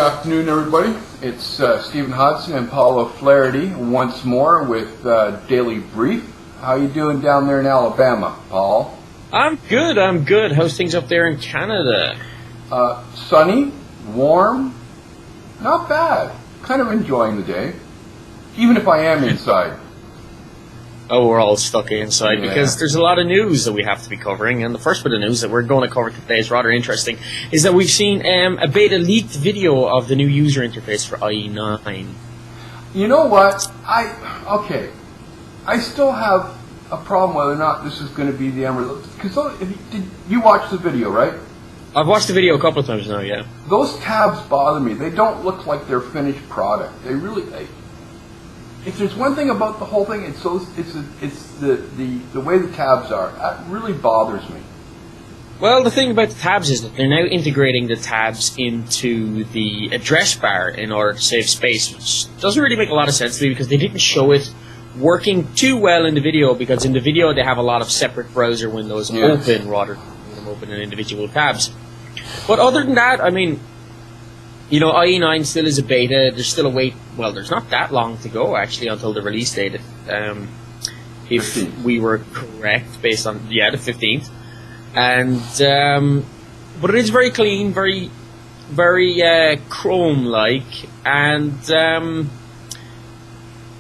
afternoon, everybody. It's Stephen Hodson and Paul O'Flaherty once more with Daily Brief. How you doing down there in Alabama, Paul? I'm good. How's things up there in Canada? Sunny, warm, not bad. Kind of enjoying the day, even if I am inside. Oh, we're all stuck inside because there's a lot of news that we have to be covering, and the first bit of news that we're going to cover today is rather interesting, is that we've seen a beta leaked video of the new user interface for IE9. You know what? I still have a problem whether or not this is going to be the end result. Because did you watch the video, right? I've watched the video a couple of times now, yeah. Those tabs bother me. They don't look like their finished product. They really... If there's one thing about the whole thing, it's the way the tabs are. That really bothers me. Well, the thing about the tabs is that they're now integrating the tabs into the address bar in order to save space, which doesn't really make a lot of sense to me because they didn't show it working too well in the video, because in the video they have a lot of separate browser windows open rather than them open in individual tabs. But other than that, I mean, you know, IE9 still is a beta. There's still a wait. Well, there's not that long to go, actually, until the release date. If 15th. We were correct, based on, the 15th. And, but it is very clean, very Chrome-like, and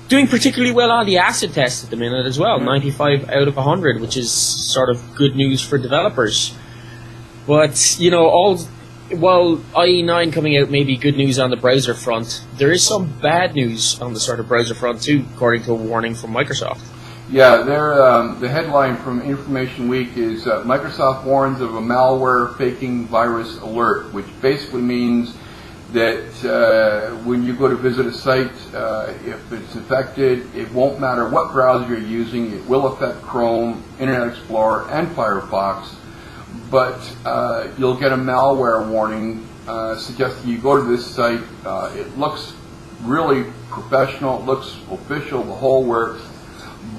doing particularly well on the acid test at the minute as well. 95 out of 100, which is sort of good news for developers. But, you know, while IE9 coming out may be good news on the browser front, there is some bad news on the sort of browser front too, according to a warning from Microsoft. Yeah, the headline from Information Week is Microsoft warns of a malware faking virus alert, which basically means that when you go to visit a site, if it's infected, it won't matter what browser you're using, it will affect Chrome, Internet Explorer, and Firefox. But you'll get a malware warning suggesting you go to this site. It looks really professional, it looks official, the whole works,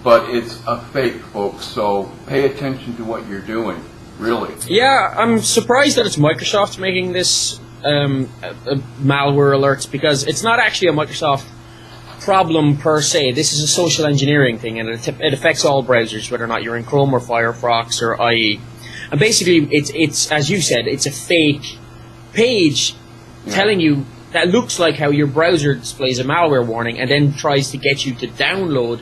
but it's a fake, folks. So pay attention to what you're doing, really. Yeah, I'm surprised that it's Microsoft making this malware alerts, because it's not actually a Microsoft problem per se. This is a social engineering thing, and it affects all browsers, whether or not you're in Chrome or Firefox or IE. And basically, it's as you said, it's a fake page telling you that looks like how your browser displays a malware warning and then tries to get you to download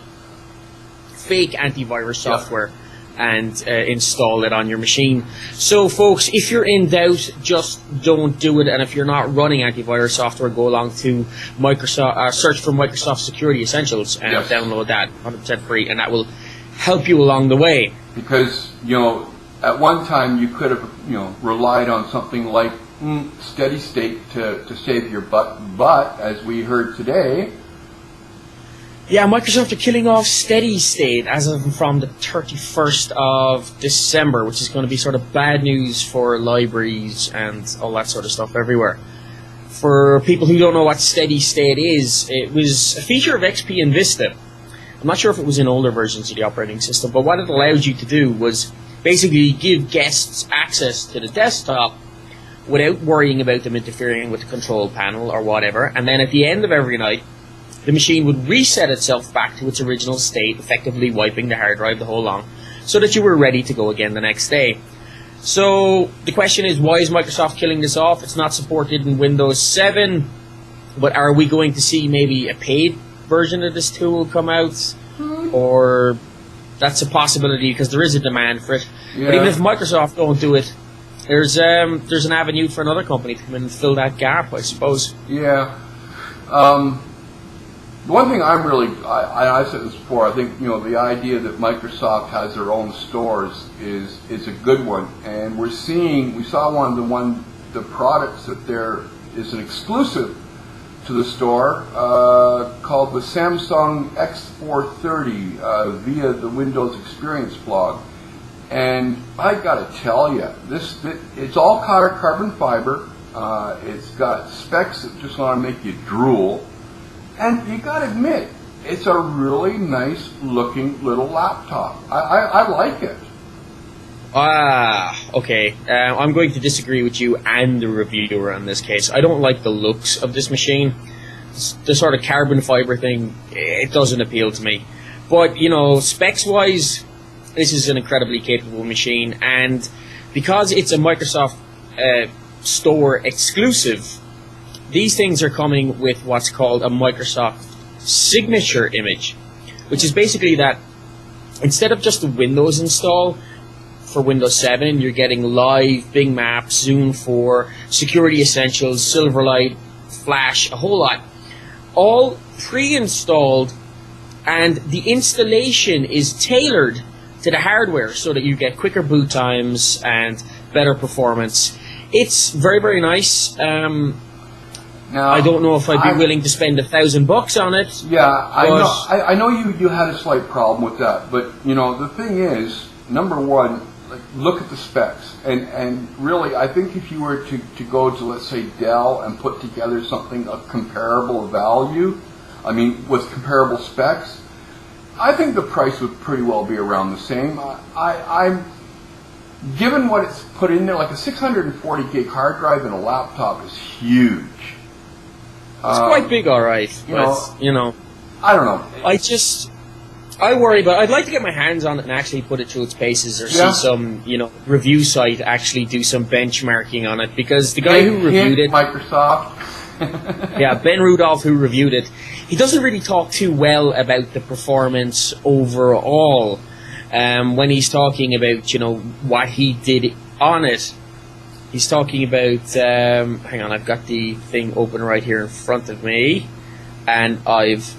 fake antivirus software and install it on your machine. So, folks, if you're in doubt, just don't do it. And if you're not running antivirus software, go along to Microsoft, search for Microsoft Security Essentials and download that 100% free, and that will help you along the way. Because, you know, at one time, you could have, relied on something like steady state to save your butt. But as we heard today, Microsoft are killing off steady state as of from the 31st of December, which is going to be sort of bad news for libraries and all that sort of stuff everywhere. For people who don't know what steady state is, it was a feature of XP and Vista. I'm not sure if it was in older versions of the operating system, but what it allowed you to do was basically give guests access to the desktop without worrying about them interfering with the control panel or whatever, and then at the end of every night, the machine would reset itself back to its original state, effectively wiping the hard drive the whole lot, so that you were ready to go again the next day. So the question is, why is Microsoft killing this off? It's not supported in Windows 7, but are we going to see maybe a paid version of this tool come out? Or... that's a possibility, because there is a demand for it. But even if Microsoft don't do it, there's an avenue for another company to come in and fill that gap, I suppose. Yeah. The one thing I'm really, I've said this before, I think, the idea that Microsoft has their own stores is a good one. And we saw one of the products that there is an exclusive to the store called the Samsung X430 via the Windows Experience blog. And I got to tell you, it's all carbon fiber. It's got specs that just want to make you drool. And you got to admit, it's a really nice looking little laptop. I like it. Okay. I'm going to disagree with you and the reviewer in this case. I don't like the looks of this machine. The sort of carbon fiber thing, it doesn't appeal to me. But, specs-wise, this is an incredibly capable machine, and because it's a Microsoft Store exclusive, these things are coming with what's called a Microsoft signature image, which is basically that instead of just the Windows install for Windows 7, you're getting Live, Bing Maps, Zoom 4, Security Essentials, Silverlight, Flash, a whole lot, all pre-installed, and the installation is tailored to the hardware so that you get quicker boot times and better performance. It's very, very nice. Now, I don't know if I'd be willing to spend $1,000 on it. Yeah, I know you had a slight problem with that, but the thing is, number one, look at the specs, and really, I think if you were to go to, let's say, Dell and put together something of comparable value, with comparable specs, I think the price would pretty well be around the same. I'm given what it's put in there, like a 640 gig hard drive in a laptop is huge. It's quite big, all right. I don't know. I worry, but I'd like to get my hands on it and actually put it through its paces, or see some, review site actually do some benchmarking on it, because the guy who reviewed it, Microsoft. yeah, Ben Rudolph, who reviewed it, he doesn't really talk too well about the performance overall. When he's talking about, what he did on it, he's talking about, hang on, I've got the thing open right here in front of me, and I've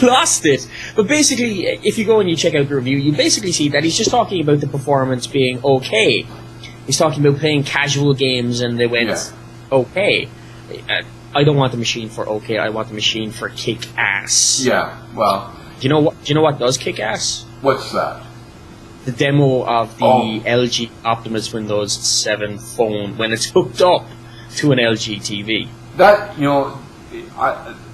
lost it. But basically, if you go and you check out the review, you basically see that he's just talking about the performance being okay. He's talking about playing casual games, and they went okay. I don't want the machine for okay. I want the machine for kick ass. Yeah, well, do you know what does kick ass? What's that? The demo of the LG Optimus Windows 7 phone when it's hooked up to an LG TV. That,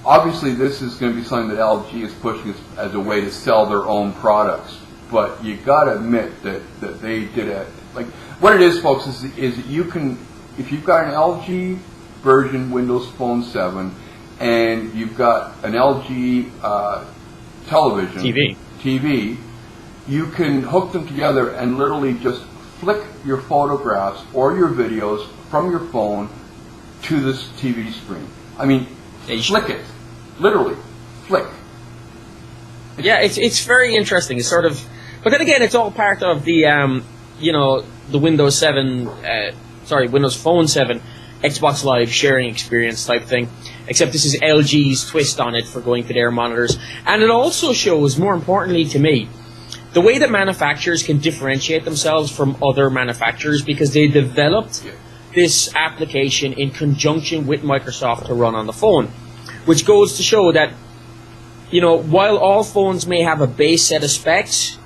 obviously this is going to be something that LG is pushing as a way to sell their own products. But you got to admit that they did it. Like, what it is, folks, is that you can, if you've got an LG version Windows Phone 7 and you've got an LG television TV, you can hook them together and literally just flick your photographs or your videos from your phone to this TV screen. Flick it. Literally. Flick. Yeah, it's very interesting. It's sort of... But then again, it's all part of the, the Windows 7... Windows Phone 7 Xbox Live sharing experience type thing. Except this is LG's twist on it for going to their monitors. And it also shows, more importantly to me, the way that manufacturers can differentiate themselves from other manufacturers, because they developed this application in conjunction with Microsoft to run on the phone, which goes to show that, while all phones may have a base set of specs,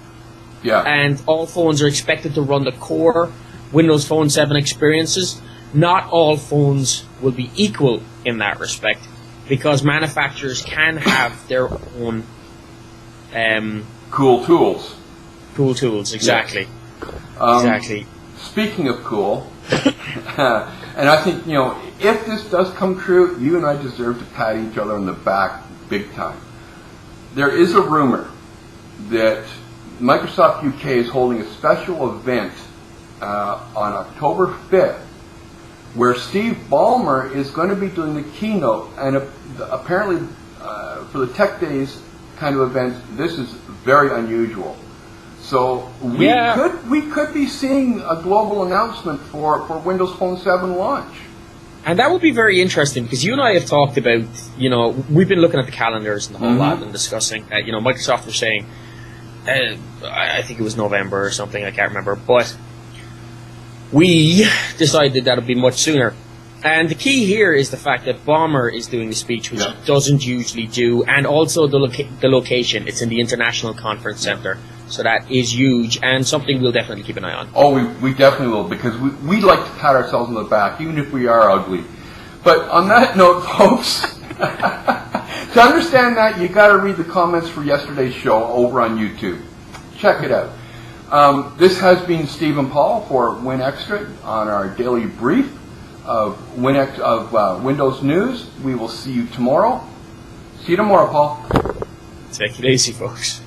and all phones are expected to run the core Windows Phone 7 experiences, not all phones will be equal in that respect, because manufacturers can have their own cool tools. Cool tools, exactly. Yes. Exactly. Speaking of cool, and I think, if this does come true, you and I deserve to pat each other on the back big time. There is a rumor that Microsoft UK is holding a special event on October 5th where Steve Ballmer is going to be doing the keynote, and apparently for the Tech Days kind of event, this is very unusual. So we could be seeing a global announcement for Windows Phone 7 launch. And that would be very interesting, because you and I have talked about, we've been looking at the calendars and the whole lot and discussing, Microsoft was saying, I think it was November or something, I can't remember, but we decided that it would be much sooner. And the key here is the fact that Ballmer is doing the speech, which he doesn't usually do, and also the location. It's in the International Conference Center, so that is huge, and something we'll definitely keep an eye on. Oh, we definitely will, because we like to pat ourselves on the back, even if we are ugly. But on that note, folks, to understand that, you got to read the comments for yesterday's show over on YouTube. Check it out. This has been Stephen Paul for WinExtra on our daily brief of Windows news. We will see you tomorrow. See you tomorrow, Paul. Take it easy, folks.